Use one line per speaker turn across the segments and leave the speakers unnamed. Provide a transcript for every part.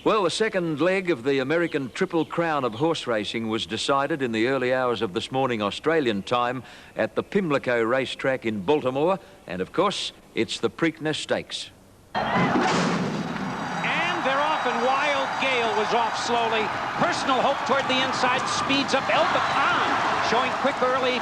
Well, the second leg of the American Triple Crown of horse racing was decided in the early hours of this morning Australian time at the Pimlico racetrack in Baltimore. And of course, it's the Preakness Stakes.
And they're off, and Wild Gale was off slowly. Personal Hope toward the inside speeds up. El Bacan showing quick early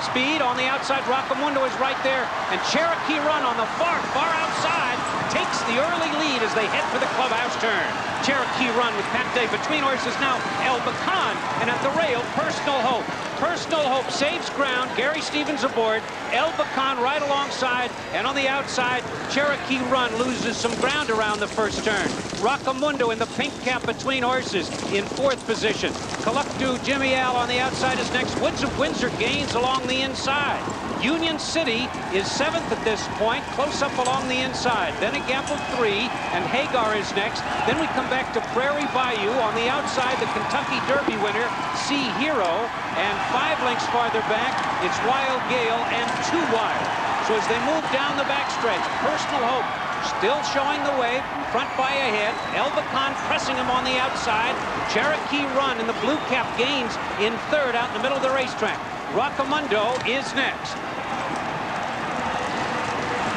speed on the outside. Rockamundo is right there, and Cherokee Run on the far outside takes the early lead as they head for the clubhouse turn. Cherokee Run with Pat Day between horses now. El Bacan, and at the rail, Personal Hope. Personal Hope saves ground. Gary Stevens aboard. El Bacan right alongside, and on the outside, Cherokee Run loses some ground around the first turn. Rockamundo in the pink cap between horses in fourth position. Kalukdu Jimmy Al on the outside is next. Woods of Windsor gains along the inside. Union City is seventh at this point, close up along the inside. Then a gap of 3, and Hagar is next. Then we come back to Prairie Bayou on the outside, the Kentucky Derby winner, Sea Hero. And 5 lengths farther back, it's Wild Gale and 2 Wild. So as they move down the backstretch, Personal Hope still showing the way, front by a head. El Bacan pressing him on the outside. Cherokee Run in the blue cap gains in third out in the middle of the racetrack. Rockamundo is next.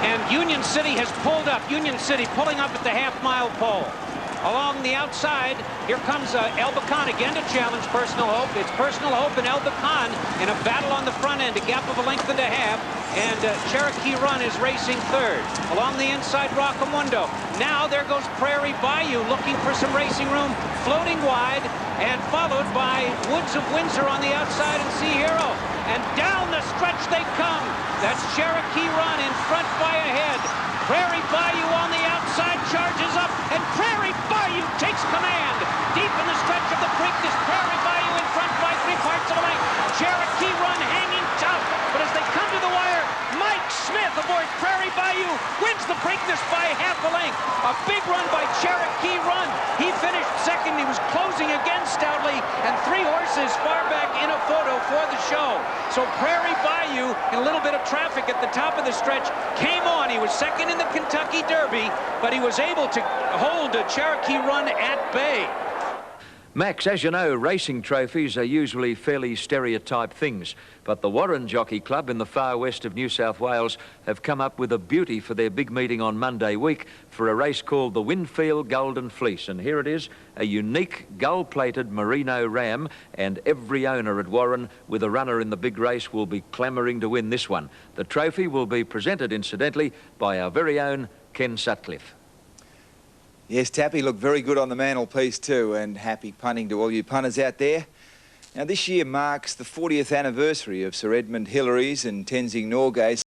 And Union City has pulled up. Union City pulling up at the half-mile pole. Along the outside, here comes El Bacan again to challenge Personal Hope. It's Personal Hope and El Bacan in a battle on the front end, a gap of a length and a half. And Cherokee Run is racing third. Along the inside, Rockamundo. Now there goes Prairie Bayou looking for some racing room, floating wide, and followed by Woods of Windsor on the outside and Sea Hero. And down the stretch they come. That's Cherokee Run in front by a head. Prairie Bayou on the outside charges up, and Prairie Bayou takes command. Deep in the stretch of the Preakness, Prairie Bayou in front by 3/4 of a length. Cherokee Run hanging tough, but as they come to the wire, Mike Smith aboard Prairie Bayou wins the Preakness by half a length. A big run by Cherokee Run. He finished second. He was closing again stoutly, and 3 horses far back in a photo for the show. So Prairie Bayou, in a little bit of traffic at the top of the stretch, came on. He was second in the Kentucky Derby, but he was able to hold a Cherokee Run at bay.
Max, as you know, racing trophies are usually fairly stereotyped things, but the Warren Jockey Club in the far west of New South Wales have come up with a beauty for their big meeting on Monday week for a race called the Winfield Golden Fleece. And here it is, a unique gold-plated merino ram, and every owner at Warren with a runner in the big race will be clamouring to win this one. The trophy will be presented, incidentally, by our very own Ken Sutcliffe.
Yes, Tappy looked very good on the mantelpiece too, and happy punting to all you punters out there. Now, this year marks the 40th anniversary of Sir Edmund Hillary's and Tenzing Norgay's